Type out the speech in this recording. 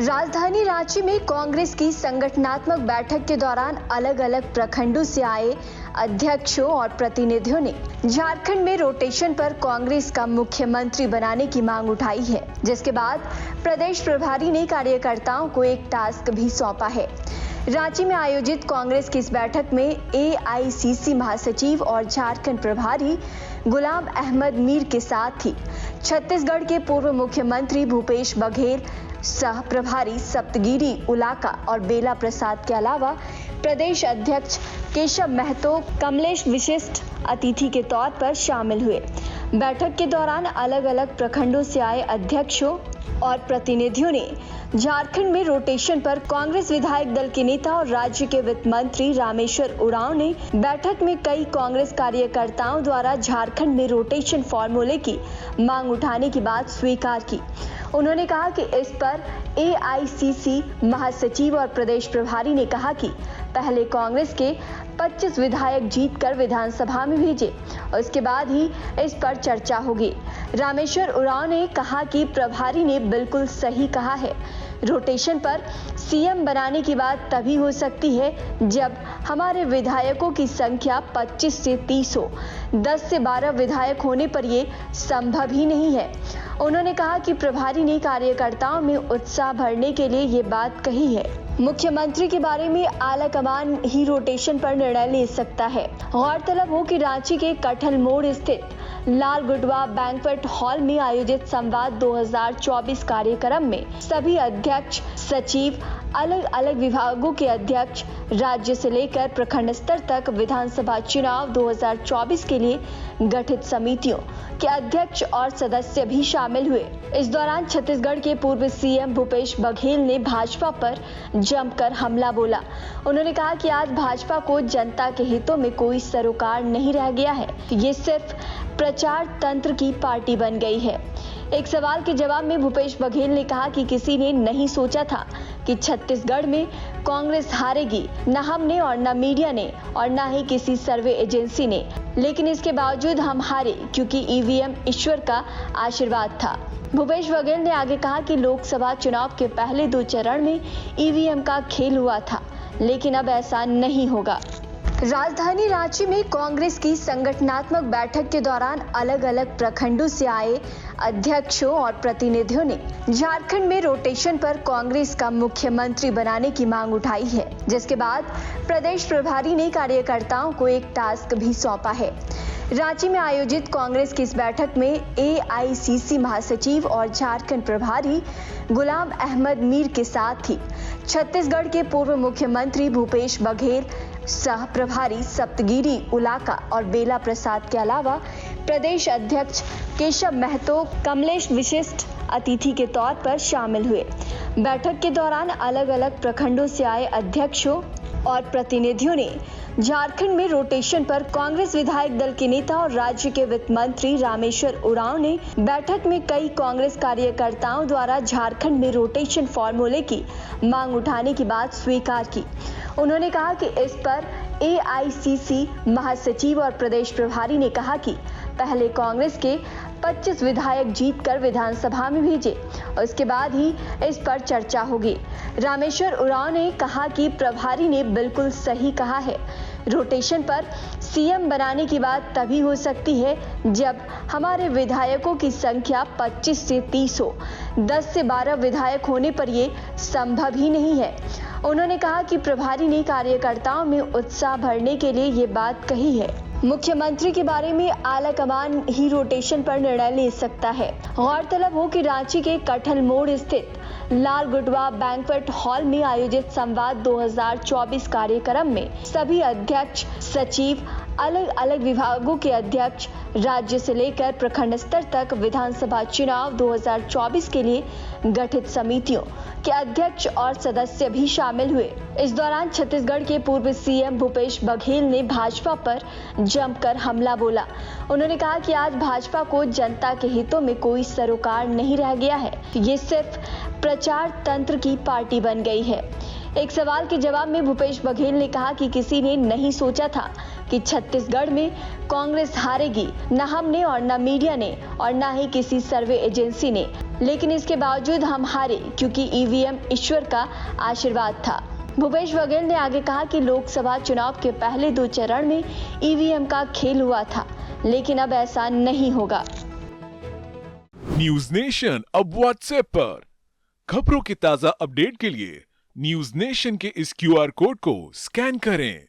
राजधानी रांची में कांग्रेस की संगठनात्मक बैठक के दौरान अलग अलग प्रखंडों से आए अध्यक्षों और प्रतिनिधियों ने झारखंड में रोटेशन पर कांग्रेस का मुख्यमंत्री बनाने की मांग उठाई है, जिसके बाद प्रदेश प्रभारी ने कार्यकर्ताओं को एक टास्क भी सौंपा है। रांची में आयोजित कांग्रेस की इस बैठक में एआईसीसी महासचिव और झारखंड प्रभारी गुलाम अहमद मीर के साथ ही छत्तीसगढ़ के पूर्व मुख्यमंत्री भूपेश बघेल, सह प्रभारी सप्तगिरी उलाका और बेला प्रसाद के अलावा प्रदेश अध्यक्ष केशव महतो कमलेश विशिष्ट अतिथि के तौर पर शामिल हुए। बैठक के दौरान अलग अलग प्रखंडों से आए अध्यक्षों और प्रतिनिधियों ने झारखंड में रोटेशन पर कांग्रेस विधायक दल के नेता और राज्य के वित्त मंत्री रामेश्वर उरांव ने बैठक में कई कांग्रेस कार्यकर्ताओं द्वारा झारखंड में रोटेशन फॉर्मूले की मांग उठाने की बात स्वीकार की। उन्होंने कहा कि इस पर एआईसीसी महासचिव और प्रदेश प्रभारी ने कहा कि पहले कांग्रेस के 25 विधायक जीतकर विधानसभा में भेजे और उसके बाद ही इस पर चर्चा होगी। रामेश्वर उरांव ने कहा कि प्रभारी ने बिल्कुल सही कहा है, रोटेशन पर सीएम बनाने की बात तभी हो सकती है जब हमारे विधायकों की संख्या 25 से 30 हो। 10 से 12 विधायक होने पर ये संभव ही नहीं है। उन्होंने कहा कि प्रभारी ने कार्यकर्ताओं में उत्साह भरने के लिए ये बात कही है। मुख्यमंत्री के बारे में आला कमान ही रोटेशन पर निर्णय ले सकता है। गौरतलब हो कि रांची के कटहल मोड़ स्थित लाल गुडवा बैंक्वेट हॉल में आयोजित संवाद 2024 कार्यक्रम में सभी अध्यक्ष सचिव, अलग अलग विभागों के अध्यक्ष, राज्य से लेकर प्रखंड स्तर तक विधानसभा चुनाव 2024 के लिए गठित समितियों के अध्यक्ष और सदस्य भी शामिल हुए। इस दौरान छत्तीसगढ़ के पूर्व सीएम भूपेश बघेल ने भाजपा पर जमकर हमला बोला। उन्होंने कहा कि आज भाजपा को जनता के हितों में कोई सरोकार नहीं रह गया है, ये सिर्फ प्रचार तंत्र की पार्टी बन गई है। एक सवाल के जवाब में भूपेश बघेल ने कहा कि किसी ने नहीं सोचा था कि छत्तीसगढ़ में कांग्रेस हारेगी, न हमने और न मीडिया ने और न ही किसी सर्वे एजेंसी ने, लेकिन इसके बावजूद हम हारे क्योंकि ईवीएम ईश्वर का आशीर्वाद था। भूपेश बघेल ने आगे कहा कि लोकसभा चुनाव के पहले 2 चरण में ईवीएम का खेल हुआ था, लेकिन अब ऐसा नहीं होगा। राजधानी रांची में कांग्रेस की संगठनात्मक बैठक के दौरान अलग अलग प्रखंडों से आए अध्यक्षों और प्रतिनिधियों ने झारखंड में रोटेशन पर कांग्रेस का मुख्यमंत्री बनाने की मांग उठाई है, जिसके बाद प्रदेश प्रभारी ने कार्यकर्ताओं को एक टास्क भी सौंपा है। रांची में आयोजित कांग्रेस की इस बैठक में एआईसीसी महासचिव और झारखंड प्रभारी गुलाम अहमद मीर के साथ ही छत्तीसगढ़ के पूर्व मुख्यमंत्री भूपेश बघेल, सह प्रभारी सप्तगिरी उलाका और बेला प्रसाद के अलावा प्रदेश अध्यक्ष केशव महतो कमलेश विशिष्ट अतिथि के तौर पर शामिल हुए। बैठक के दौरान अलग अलग प्रखंडों से आए अध्यक्षों और प्रतिनिधियों ने झारखंड में रोटेशन पर कांग्रेस विधायक दल के नेता और राज्य के वित्त मंत्री रामेश्वर उरांव ने बैठक में कई कांग्रेस कार्यकर्ताओं द्वारा झारखंड में रोटेशन फॉर्मूले की मांग उठाने की बात स्वीकार की। उन्होंने कहा कि इस पर एआईसीसी महासचिव और प्रदेश प्रभारी ने कहा कि पहले कांग्रेस के 25 विधायक जीतकर विधानसभा में भेजे और उसके बाद ही इस पर चर्चा होगी। रामेश्वर उरांव ने कहा कि प्रभारी ने बिल्कुल सही कहा है, रोटेशन पर सीएम बनाने की बात तभी हो सकती है जब हमारे विधायकों की संख्या 25 से 30 हो। 10 से 12 विधायक होने पर ये संभव ही नहीं है। उन्होंने कहा कि प्रभारी ने कार्यकर्ताओं में उत्साह भरने के लिए ये बात कही है। मुख्यमंत्री के बारे में आला कमान ही रोटेशन पर निर्णय ले सकता है। गौरतलब हो कि रांची के कटहल मोड़ स्थित लाल गुडवा बैंक्वेट हॉल में आयोजित संवाद 2024 कार्यक्रम में सभी अध्यक्ष सचिव, अलग अलग विभागों के अध्यक्ष, राज्य से लेकर प्रखंड स्तर तक विधानसभा चुनाव 2024 के लिए गठित समितियों के अध्यक्ष और सदस्य भी शामिल हुए। इस दौरान छत्तीसगढ़ के पूर्व सीएम भूपेश बघेल ने भाजपा पर जमकर हमला बोला। उन्होंने कहा कि आज भाजपा को जनता के हितों में कोई सरोकार नहीं रह गया है, ये सिर्फ प्रचार तंत्र की पार्टी बन गई है। एक सवाल के जवाब में भूपेश बघेल ने कहा कि किसी ने नहीं सोचा था कि छत्तीसगढ़ में कांग्रेस हारेगी, न हमने और न मीडिया ने और न ही किसी सर्वे एजेंसी ने, लेकिन इसके बावजूद हम हारे क्योंकि ईवीएम ईश्वर का आशीर्वाद था। भूपेश बघेल ने आगे कहा कि लोकसभा चुनाव के पहले 2 चरण में ईवीएम का खेल हुआ था, लेकिन अब ऐसा नहीं होगा। न्यूज नेशन अब व्हाट्सएप पर खबरों के ताजा अपडेट के लिए न्यूज नेशन के इस क्यूआर कोड को स्कैन करें।